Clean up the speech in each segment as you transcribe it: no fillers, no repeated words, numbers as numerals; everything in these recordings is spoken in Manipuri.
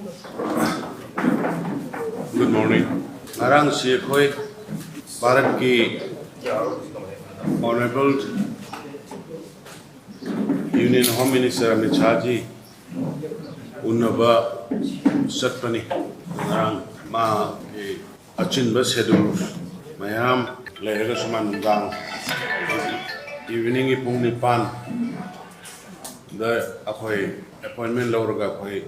Good morning. Ngarang si khoi Bharat ki Honorable Union Home Minister Amit Shah ji unnaba satpani ngarang ma ki achinba schedule mayam lehaga suman gang evening ki pung nipan da akhoi appointment lawraga khoi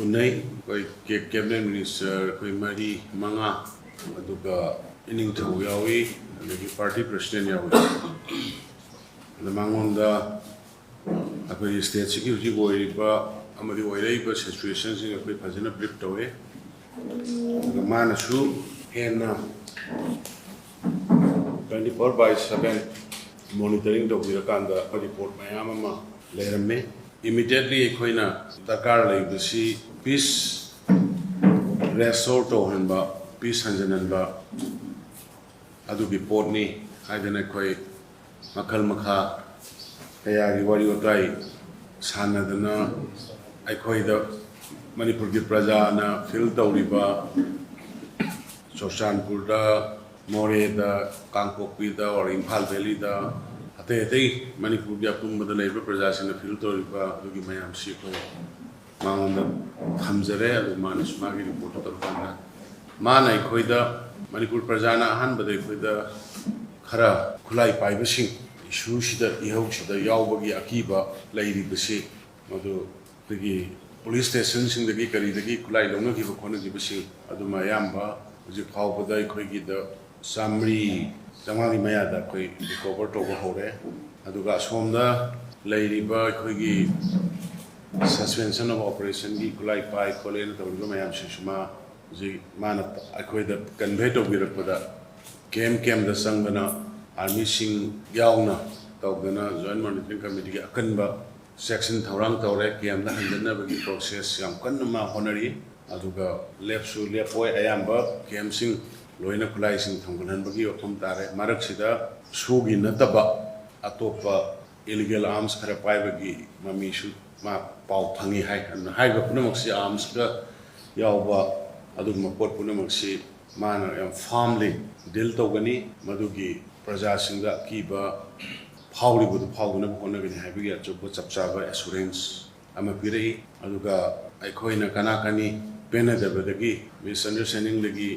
unai koi cabinet minister koi mari manga aduga ining thau yawi adagi party president yawi namangonda akoi state security boy ba amadi oirei ba situation sing akoi phajana brief tawe mana su hena 24/7 monitoring do birakanda report mayam ama leirame immediately ekoina dakar leibasi peace restore to hanba peace hanjananba adugi portni haidana koi makhal makha kaya gi wari otai sanadana aikoida manipur gi praja na fil tawriba Choshanpur da More da Kangpokpi da or Imphal Valley da ate Manipur gi apung da leiba praja sina fil tawriba adugi mayam si ko mangonda thamjare adu manus magi report tarfana mana aikoida Manipur praja na han bada aikoida khara khulai paiba sing issue sida ihau sida yawbagi akiba leiri basi madu dagi police station sing dagi kari dagi khulai longna ki khona gi basi adu mayamba uji phawbada aikoigi da samri jamagi maya da koi recover to go hore aduga somda leiriba aikoigi suspension of operation gi khulai pai kholen to go mayam sishma ji mana aikoida convey to birakpada kem da sangana army sing yauna tawdana joint monitoring committee akanba section thorang tawre kem da handana bagi process yam kanna ma honari aduga lepsu lepoi ayamba kem sing loina khulai sing thangkan bagi othum tare marak sida sugi nataba atopa illegal arms khara pai bagi mami su ma pau thangi hai ga punamak si arms ka yawba adugma pot punamak si mana yam family deal tawgani madugi praja singda kiba phawri budu phawna bukona gani haibigi achobo chapchaba assurance ama pirei aduga aikhoina kana kani pena dabadagi misunderstanding lagi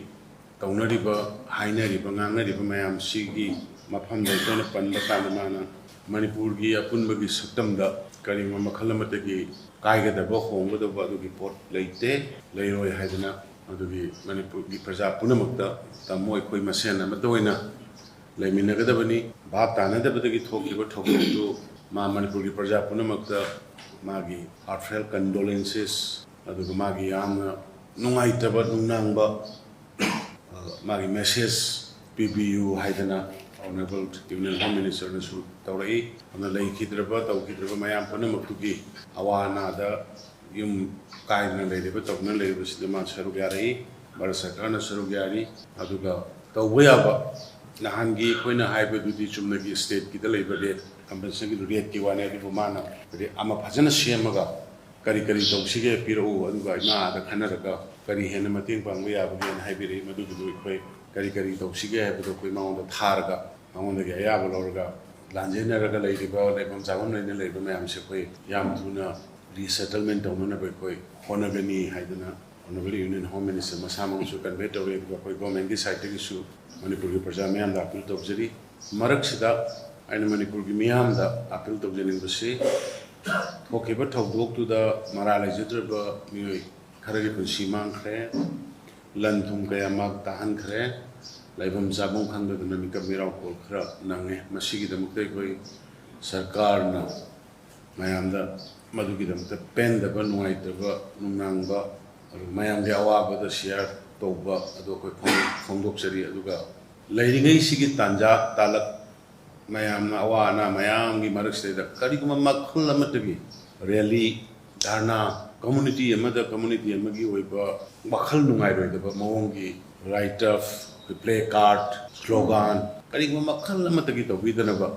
taunariba hainariba ngangnariba mayam sigi mafam da tona panba kana mana manipur gi apunbagi saktamda karima makhalamati kaigada ba hongda ba adugi pot leite leiroi haidana adugi manipur gi praja punamakta tamoi khoi masen amatoina leminagadabani bab tanadabadagi thokiba thoktu ma manipur gi praja punamakta magi heartfelt condolences aduga magi yamna nungaitaba nungnangba magi message PBU haidana honorable union home minister na su tawrai ana lei khidraba tawkidraba mayam punamaktugi awana da yum kaina leireba tawna leireba sidama sarugari barasakana sarugari aduga tawbayaba nahangi koina haiba dudi chumnagi state ki dalaiba rate compensation ki rate ki wane ri bumana ri ama phajana semaga kari tawsige piro aduga na da khanaraga kari hena mating pangba yaba gen haibiri madu du koi kari tawsige haiba koi maunda tharga maunda ge ayaba lorga lanjena raga leiriba lebam jagam leina leiba mayam se koi yam thuna resettlement tawna ba koi honagani haidana honorable union home minister masamang su convey tawre koi government ki side ki su Manipur ki praja mayam da appeal tawjari marak sida aina Manipur ki miyam da appeal tawjaning basi thokiba thawdok tu da marala jidraba mioi kharagi punsi mangkhre lan thum kaya mag tahan khre laibam jabong khangda dana mikap mirau kol khra nange masigi da muktai koi sarkar na mayam da madugi da mukta pen da ba nungai da ba nungnangba mayam de awaba da share tawba ado koi khongdok chari aduga leiringai sigi tanja talak mayam na awana mayam gi marak se da kari kuma makhul amatagi rally dharna community amagi oiba makhal nungai roi da mawongi write up play card slogan kari kuma makhal amatagi tawbidana ba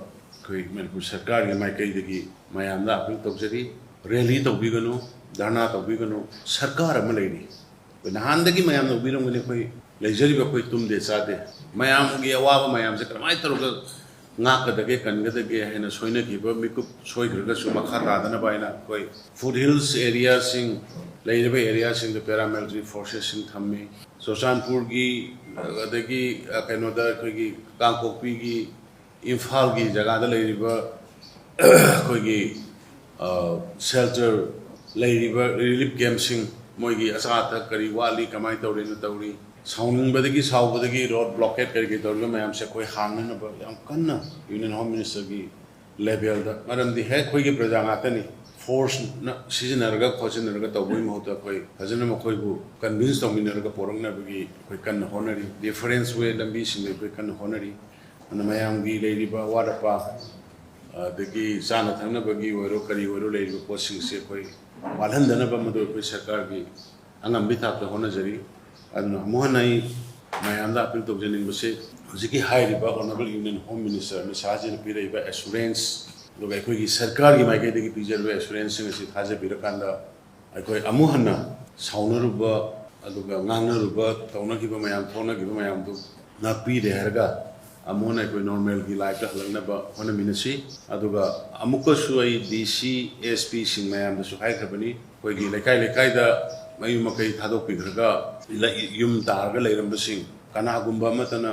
koi Manipur sarkar gi mai kai dagi mayam da apil tawjari rally tawbiganu ꯙꯔꯅꯥ ꯇꯧꯕꯤꯒꯅꯨ ꯁꯔꯀꯥꯔ ꯑꯃ ꯂꯩꯔꯤ ꯅꯍꯥꯟꯗꯒꯤ ꯃꯌꯥꯝꯅ ꯎꯕꯤꯔꯝꯒꯅꯤ ꯑꯩꯈꯣꯏ ꯂꯩꯖꯔꯤꯕ ꯑꯩꯈꯣꯏ ꯇꯨꯝꯗꯦ ꯆꯥꯗꯦ ꯃꯌꯥꯝꯒꯤ ꯑꯋꯥꯕ ꯃꯌꯥꯝꯁꯦ ꯀꯔꯝꯍꯥꯏꯅ ꯇꯧꯔꯒ ꯉꯥꯛꯀꯗꯒꯦ ꯀꯟꯒꯗꯒꯦ ꯍꯥꯏꯅ ꯁꯣꯏꯅꯈꯤꯕ ꯃꯤꯀꯨꯞ ꯁꯣꯏꯈ꯭ꯔꯒꯁꯨ ꯃꯈꯥ ꯇꯥꯗꯅꯕ ꯍꯥꯏꯅ ꯑꯩꯈꯣꯏ ꯐꯨꯗ ꯍꯤꯜꯁ ꯑꯦꯔꯤꯌꯥꯁꯤꯡ ꯂꯩꯔꯤꯕ ꯑꯦꯔꯤꯌꯥꯁꯤꯡꯗ ꯄꯦꯔꯥꯃꯤꯂꯤꯇꯔꯤ ꯐꯣꯔꯁꯦꯁꯁꯤꯡ ꯊꯝꯃꯤ ꯆꯨꯔꯆꯥꯟꯄꯨꯔꯒꯤ ꯑꯗꯒꯤ ꯀꯩꯅꯣꯗ ꯑꯩꯈꯣꯏꯒꯤ ꯀꯥꯡꯄꯣꯛꯄꯤꯒꯤ ꯏꯝꯐꯥꯜꯒꯤ ꯖꯒꯥꯗ ꯂꯩꯔꯤꯕ ꯑꯩꯈꯣꯏꯒꯤ ꯁꯦꯜꯇꯔ ꯂꯩꯔꯤꯕ ꯔꯤꯂꯤꯐ ꯀꯦꯝꯞꯁꯤꯡ ꯃꯣꯏꯒꯤ ꯑꯆꯥ ꯑꯊꯛ ꯀꯔꯤ ꯋꯥꯠꯂꯤ ꯀꯃꯥꯏꯅ ꯇꯧꯔꯤꯅꯣ ꯇꯧꯔꯤ ꯁꯥꯎꯅꯤꯡꯕꯗꯒꯤ ꯁꯥꯎꯕꯗꯒꯤ ꯔꯣꯗ ꯕ꯭ꯂꯣꯀꯦꯠ ꯀꯔꯤ ꯀꯔꯤ ꯇꯧꯔꯤꯕ ꯃꯌꯥꯝꯁꯦ ꯑꯩꯈꯣꯏ ꯍꯥꯡꯅꯅꯕ ꯌꯥꯝ ꯀꯟꯅ ꯌꯨꯅꯤꯌꯟ ꯍꯣꯝ ꯃꯤꯅꯤꯁꯇꯔꯒꯤ ꯂꯦꯚꯦꯜꯗ ꯃꯔꯝꯗꯤ ꯍꯦꯛ ꯑꯩꯈꯣꯏꯒꯤ ꯄ꯭ꯔꯖꯥ ꯉꯥꯛꯇꯅꯤ ꯐꯣꯔꯁꯅ ꯁꯤꯖꯤꯟꯅꯔꯒ ꯈꯣꯠꯆꯤꯟꯅꯔꯒ ꯇꯧꯕꯒꯤ ꯃꯍꯨꯠꯇ ꯑꯩꯈꯣꯏ ꯐꯖꯅ ꯃꯈꯣꯏꯕꯨ ꯀꯟꯚꯤꯟꯁ ꯇꯧꯃꯤꯟꯅꯔꯒ ꯄꯣꯔꯛꯅꯕꯒꯤ ꯑꯩꯈꯣꯏ ꯀꯟꯅ ꯍꯣꯠꯅꯔꯤ ꯗꯤꯐꯔꯦꯟꯁ ꯋꯦ ꯂꯝꯕꯤꯁꯤꯡꯗ ꯑꯩꯈꯣꯏ ꯀꯟꯅ ꯍꯣꯠꯅꯔꯤ ꯑꯗꯨꯅ ꯃꯌꯥꯝꯒꯤ ꯂꯩꯔꯤꯕ ꯑꯋꯥꯠ ꯑꯄꯥ ꯑꯗꯒꯤ ꯆꯥꯅ ꯊꯛꯅꯕꯒꯤ ꯑꯣꯏꯔꯣ ꯀꯔꯤ ꯑꯣꯏꯔോ ꯂꯩꯔꯤꯕ ꯄꯣꯠꯁꯤꯡꯁꯦ ꯑꯩꯈꯣꯏ ꯋꯥꯠꯍꯟꯗꯅꯕ ꯃꯗꯨ ꯑꯩꯈꯣꯏ ꯁꯔꯀꯥꯔꯒꯤ ꯑꯉꯝꯕꯤ ꯊꯥꯛꯇ ꯍꯣꯠꯅꯖꯔꯤ ꯑꯗꯨꯅ ꯑꯃꯨꯛ ꯍꯟꯅ ꯑꯩ ꯃꯌꯥꯝꯗ ꯑꯄꯤꯜ ꯇꯧꯖꯅꯤꯡꯕꯁꯦ ꯍꯧꯖꯤꯛꯀꯤ ꯍꯥꯏꯔꯤꯕ honourable union home minister Amit ꯁꯥꯍꯖꯤꯅ ꯄꯤꯔꯛꯏꯕ ꯑꯦꯁꯨꯔꯦꯟꯁ ꯑꯗꯨꯒ ꯑꯩꯈꯣꯏꯒꯤ ꯁꯔꯀꯥꯔꯒꯤ ꯃꯥꯏꯀꯩꯗꯒꯤ ꯄꯤꯖꯔꯤꯕ ꯑꯦꯁꯨꯔꯦꯟꯁꯁꯤꯡ ꯑꯁꯤ ꯊꯥꯖꯕꯤꯔꯀꯥꯟꯗ ꯑꯩꯈꯣꯏ ꯑꯃꯨꯛ ꯍꯟꯅ ꯁꯥꯎꯅꯔꯨꯕ ꯑꯗꯨꯒ ꯉꯥꯡꯅꯔꯨꯕ ꯇꯧꯅꯈꯤꯕ ꯃꯌꯥꯝ ꯊꯣꯛꯅꯈꯤꯕ ꯃꯌꯥꯝꯗꯨ ꯉꯥꯛꯄꯤꯔꯦ ꯍꯥꯏꯔꯒ ꯑꯃꯨꯛ ꯍꯟꯅ ꯑꯩꯈꯣꯏ ꯅꯣꯔꯃꯦꯜꯒꯤ ꯂꯥꯏꯐꯇ ꯍꯜꯂꯛꯅꯕ ꯍꯣꯠꯅꯃꯤꯟꯅꯁꯤ ꯑꯗꯨꯒ ꯑꯃꯨꯛꯀꯁꯨ ꯑꯩ ꯗꯤ ꯁꯤ ꯑꯦꯁ ꯄꯤꯁꯤꯡ ꯃꯌꯥꯝꯗꯁꯨ ꯍꯥꯏꯈ꯭ꯔꯕꯅꯤ ꯑꯩꯈꯣꯏꯒꯤ ꯂꯩꯀꯥꯏ ꯂꯩꯀꯥꯏꯗ ꯃꯌꯨꯝ ꯃꯀꯩ ꯊꯥꯗꯣꯛꯄꯤꯈ꯭ꯔꯒ ꯌꯨꯝ ꯇꯥꯔꯒ ꯂꯩꯔꯝꯕꯁꯤꯡ ꯀꯅꯥꯒꯨꯝꯕ ꯑꯃꯠꯇꯅ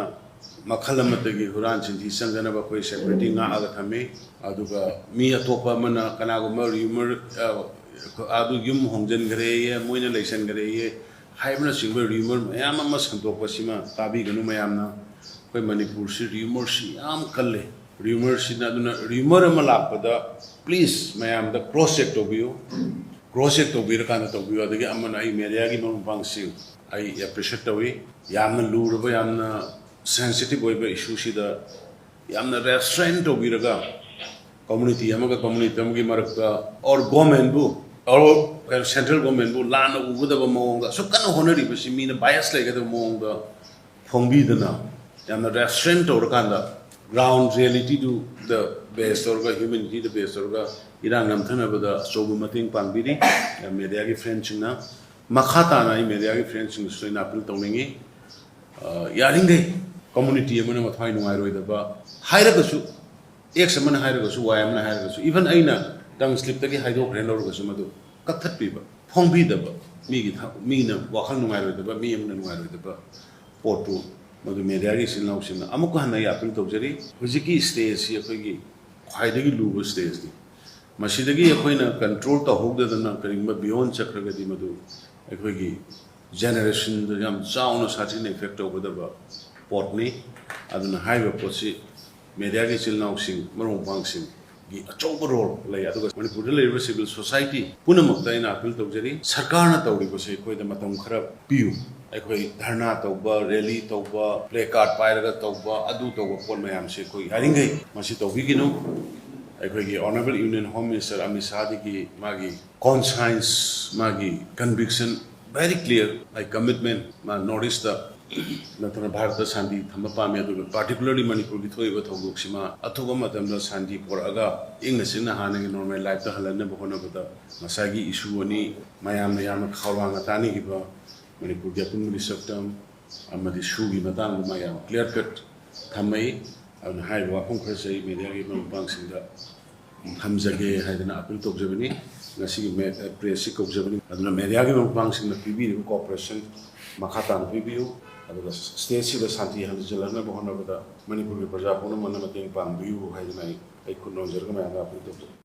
ꯃꯈꯜ ꯑꯃꯠꯇꯒꯤ ꯍꯨꯔꯥꯟ ꯆꯤꯟꯊꯤ ꯆꯪꯗꯅꯕ ꯑꯩꯈꯣꯏ ꯁꯦꯀ꯭ꯌꯨꯔꯤꯇꯤ ꯉꯥꯛꯑꯒ ꯊꯝꯃꯤ ꯑꯗꯨꯒ ꯃꯤ ꯑꯇꯣꯞꯄ ꯑꯃꯅ ꯀꯅꯥꯒꯨꯝꯕ ꯔꯤꯌꯨꯃꯔ ꯑꯗꯨ ꯌꯨꯝ ꯍꯣꯡꯖꯤꯟꯈ꯭ꯔꯦꯌꯦ ꯃꯣꯏꯅ ꯂꯩꯁꯟꯈ꯭ꯔꯦꯌꯦ ꯍꯥꯏꯕꯅꯆꯤꯡꯕ ꯔꯤꯌꯨꯃꯔ ꯃꯌꯥꯝ ꯑꯃ ꯁꯟꯗꯣꯛꯄꯁꯤꯃ ꯇꯥꯕꯤꯒꯅꯨ ꯃꯌꯥꯝꯅ ꯑꯩꯈꯣꯏ ꯃꯅꯤꯄꯨꯔꯁꯤ ꯔꯤꯌꯨꯃꯔꯁꯤ ꯌꯥꯝ ꯀꯜꯂꯦ ꯔꯤꯌꯨꯃꯔꯁꯤꯅ ꯑꯗꯨꯅ ꯔꯤꯌꯨꯃꯔ ꯑꯃ ꯂꯥꯛꯄꯗ ꯄ꯭ꯂꯤꯖ ꯃꯌꯥꯝꯗ ꯀ꯭ꯔꯣꯁ ꯆꯦꯛ ꯇꯧꯕꯤꯌꯨ ꯀ꯭ꯔꯣꯁ ꯆꯦꯛ ꯇꯧꯕꯤꯔꯀꯥꯟꯗ ꯇꯧꯕꯤꯌꯨ ꯑꯗꯒꯤ ꯑꯃꯅ ꯑꯩ ꯃꯦꯗꯤꯌꯥꯒꯤ ꯃꯔꯨꯞ ꯃꯄꯥꯡꯁꯤꯡ ꯑꯩ ꯑꯦꯄ꯭ꯔꯤꯁꯤꯌꯦꯠ ꯇꯧꯏ ꯌꯥꯝꯅ ꯂꯨꯔꯕ ꯌꯥꯝꯅ ꯁꯦꯟꯁꯤꯇꯤቭ ꯑꯣꯏꯕ ꯏꯁꯨꯁꯤꯗ ꯌꯥꯝꯅ ꯔꯦꯁꯇ꯭ꯔꯦꯟ ꯇꯧꯕꯤꯔꯒ ꯀꯝꯃꯨꯅꯤꯇꯤ ꯑꯃꯒ ꯀꯝꯃꯨꯅꯤꯇꯤ ꯑꯃꯒꯤ ꯃꯔꯛꯇ ꯑꯣꯔ ꯒꯣꯔꯃꯦꯟꯕꯨ ꯑꯣꯔ ꯁꯦꯟꯇ꯭ꯔꯦꯜ ꯒꯣꯔꯃꯦꯟꯕꯨ ꯂꯥꯟꯅ ꯎꯒꯗꯕ ꯃꯑꯣꯡꯗ ꯑꯁꯨꯛ ꯀꯟꯅ ꯍꯣꯠꯅꯔꯤꯕꯁꯤ ꯃꯤꯅ ꯕꯥꯏꯁ ꯂꯩꯒꯗꯕ ꯃꯑꯣꯡꯗ ꯐꯣꯡꯕꯤꯗꯅ ꯌꯥꯝꯅ ꯔꯦꯁꯇ꯭ꯔꯦꯟ ꯇꯧꯔꯀꯥꯟꯗ ꯒ꯭ꯔꯥꯎꯟ ꯔꯤꯌꯦꯂꯤꯇꯤꯗꯨꯗ ꯕꯦꯁ ꯇꯧꯔꯒ ꯍ꯭ꯌꯨꯃꯦꯅꯤꯇꯤꯗ ꯕꯦꯁ ꯇꯧꯔꯒ ꯏꯔꯥꯡ ꯅꯝꯊꯅꯕꯗ ꯑꯆꯧꯕ ꯃꯇꯦꯡ ꯄꯥꯡꯕꯤꯔꯤ ꯃꯦꯗꯤꯌꯥꯒꯤ ꯐ꯭ꯔꯦꯟꯁꯤꯡꯅ ꯃꯈꯥ ꯇꯥꯅ ꯑꯩ ꯃꯦꯗꯤꯌꯥꯒꯤ ꯐ꯭ꯔꯦꯟꯁꯤꯡꯗꯁꯨ ꯑꯩꯅ ꯑꯄꯤꯜ ꯇꯧꯅꯤꯡꯉꯤ ꯌꯥꯔꯤꯈꯩ ꯀꯝꯃꯨꯅꯤꯇꯤ ꯑꯃꯅ ꯃꯊ꯭ꯋꯥꯏ ꯅꯨꯡꯉꯥꯏꯔꯣꯏꯗꯕ ꯍꯥꯏꯔꯒꯁꯨ ꯑꯦꯛꯁ ꯑꯃꯅ ꯍꯥꯏꯔꯒꯁꯨ ꯋꯥꯏ ꯑꯃꯅ ꯍꯥꯏꯔꯒꯁꯨ ꯏꯚꯟ ꯑꯩꯅ ꯇꯪ ꯁ꯭ꯂꯤꯞꯇꯒꯤ ꯍꯥꯏꯗꯣꯛꯈ꯭ꯔꯦ ꯂꯧꯔꯒꯁꯨ ꯃꯗꯨ ꯀꯛꯊꯠꯄꯤꯕ ꯐꯣꯡꯕꯤꯗꯕ ꯃꯤꯅ ꯋꯥꯈꯜ ꯅꯨꯡꯉꯥꯏꯔꯣꯏꯗꯕ ꯃꯤ ꯑꯃꯅ ꯅꯨꯡꯉꯥꯏꯔꯣꯏꯗꯕ ꯄꯣꯠꯇꯨ ꯃꯗꯨ ꯃꯦꯗꯤꯌꯥꯒꯤ ꯏꯆꯤꯜ ꯏꯅꯥꯎꯁꯤꯡꯅ ꯑꯃꯨꯛꯀ ꯍꯟꯅ ꯑꯩ ꯑꯄꯤꯜ ꯇꯧꯖꯔꯤ ꯍꯧꯖꯤꯛꯀꯤ ꯁ꯭ꯇꯦꯖꯁꯤ ꯑꯩꯈꯣꯏꯒꯤ ꯈ꯭ꯋꯥꯏꯗꯒꯤ ꯂꯨꯕ ꯁ꯭ꯇꯦꯖꯅꯤ ꯃꯁꯤꯗꯒꯤ ꯑꯩꯈꯣꯏꯅ ꯀꯟꯇ꯭ꯔꯣꯜ ꯇꯧꯍꯧꯗꯗꯅ ꯀꯔꯤꯒꯨꯝꯕ ꯕꯤꯌꯣꯟ ꯆꯠꯈ꯭ꯔꯒꯗꯤ ꯃꯗꯨ ꯑꯩꯈꯣꯏꯒꯤ ꯖꯦꯅꯦꯔꯦꯁꯟꯗ ꯌꯥꯝ ꯆꯥꯎꯅ ꯁꯥꯊꯤꯅ ꯏꯐꯦꯛ ꯇꯧꯒꯗꯕ ꯄꯣꯠꯅꯤ ꯑꯗꯨꯅ ꯍꯥꯏꯔꯤꯕ ꯄꯣꯠꯁꯤ ꯃꯦꯗꯤꯌꯥꯒꯤ ꯏꯆꯤꯜ ꯏꯅꯥꯎꯁꯤꯡ ꯃꯔꯨꯞ ꯃꯄꯥꯡꯁꯤꯡꯒꯤ ꯑꯆꯧꯕ ꯔꯣꯜ ꯂꯩ ꯑꯗꯨꯒ ꯃꯅꯤꯄꯨꯔꯗ ꯂꯩꯔꯤꯕ ꯁꯤꯚꯤꯜ ꯁꯣꯁꯥꯏꯇꯤ ꯄꯨꯝꯅꯃꯛꯇ ꯑꯩꯅ ꯑꯄꯤꯜ ꯇꯧꯖꯔꯤ ꯁꯔꯀꯥꯔꯅ ꯇꯧꯔꯤꯕꯁꯦ ꯑꯩꯈꯣꯏꯗ ꯃꯇꯝ ꯈꯔ ꯄꯤꯌꯨ ꯑꯩꯈꯣꯏ ꯙꯔꯅꯥ ꯇꯧꯕ ꯔꯦꯂꯤ ꯇꯧꯕ ꯄ꯭ꯂꯦ ꯀꯥꯔꯠ ꯄꯥꯏꯔꯒ ꯇꯧꯕ ꯑꯗꯨ ꯇꯧꯕ ꯄꯣꯠ ꯃꯌꯥꯝꯁꯦ ꯑꯩꯈꯣꯏ ꯌꯥꯔꯤꯈꯩ ꯃꯁꯤ ꯇꯧꯕꯤꯒꯅꯨ ꯑꯩꯈꯣꯏꯒꯤ honourable union home minister Amit ꯁꯥꯍꯗꯒꯤ ꯃꯥꯒꯤ ꯀꯣꯟꯁꯥꯏꯟꯁ ꯃꯥꯒꯤ ꯀꯟꯚꯤꯛꯁꯟ ꯚꯦꯔꯤ ꯀ꯭ꯂꯤꯌꯔ ꯃꯥꯒꯤ ꯀꯃꯤꯠꯃꯦꯟ ꯃꯥ ꯅꯣꯔꯠ ꯏꯁꯇ ꯅꯠꯇꯅ ꯚꯥꯔꯠꯇ ꯁꯥꯟꯇꯤ ꯊꯝꯕ ꯄꯥꯝꯃꯤ ꯑꯗꯨꯒ ꯄꯥꯔꯇꯤꯀꯨꯂꯔꯂꯤ ꯃꯅꯤꯄꯨꯔꯒꯤ ꯊꯣꯛꯏꯕ ꯊꯧꯗꯣꯛꯁꯤꯃ ꯑꯊꯨꯕ ꯃꯇꯝꯗ ꯁꯥꯟꯇꯤ ꯄꯣꯔꯛꯑꯒ ꯏꯪꯅ ꯆꯤꯛꯅ ꯍꯥꯟꯅꯒꯤ ꯅꯣꯔꯃꯦꯜ ꯂꯥꯏꯐꯇ ꯍꯜꯍꯟꯅꯕ ꯍꯣꯠꯅꯕꯗ ꯉꯁꯥꯏꯒꯤ ꯏꯁꯨ ꯑꯅꯤ ꯃꯌꯥꯝꯅ ꯌꯥꯝꯅ ꯈꯧꯔꯥꯡꯅ ꯇꯥꯅꯤꯡꯈꯤꯕ ꯃꯅꯤꯄꯨꯔꯒꯤ ꯑꯄꯨꯟꯕꯒꯤ ꯁꯛꯇꯝ ꯑꯃꯗꯤ ꯁꯨꯒꯤ ꯃꯇꯥꯡꯗ ꯃꯥ ꯌꯥꯝ ꯀ꯭ꯂꯤꯌꯔ ꯀꯠ ꯊꯝꯃꯛꯏ ꯑꯗꯨꯅ ꯍꯥꯏꯔꯤꯕ ꯋꯥꯐꯝ ꯈꯔꯁꯦ ꯑꯩ ꯃꯦꯗꯤꯌꯥꯒꯤ ꯃꯔꯨꯞ ꯃꯄꯥꯡꯁꯤꯡꯗ ꯊꯝꯖꯒꯦ ꯍꯥꯏꯗꯅ ꯑꯄꯤꯜ ꯇꯧꯖꯕꯅꯤ ꯉꯁꯤꯒꯤ ꯄ꯭ꯔꯦꯁꯁꯤ ꯀꯧꯖꯕꯅꯤ ꯑꯗꯨꯅ ꯃꯦꯗꯤꯌꯥꯒꯤ ꯃꯔꯨꯞ ꯃꯄꯥꯡꯁꯤꯡꯅ ꯄꯤꯕꯤꯔꯤꯕ ꯀꯣꯑꯣꯄꯔꯦꯁꯟ ꯃꯈꯥ ꯇꯥꯅ ꯄꯤꯕꯤꯌꯨ ꯑꯗꯨꯒ ꯁ꯭ꯇꯦꯠꯁꯤꯗ ꯁꯥꯟꯇꯤ ꯍꯟꯖꯤꯜꯍꯟꯅꯕ ꯍꯣꯠꯅꯕꯗ ꯃꯅꯤꯄꯨꯔꯒꯤ ꯄ꯭ꯔꯖꯥ ꯄꯨꯝꯅꯃꯛꯅ ꯃꯇꯦꯡ ꯄꯥꯡꯕꯤꯌꯨ ꯍꯥꯏꯗꯅ ꯑꯩ ꯈꯨꯠ ꯅꯣꯟꯖꯔꯒ ꯃꯌꯥꯝꯗ ꯑꯄꯤꯜ ꯇꯧꯖꯩ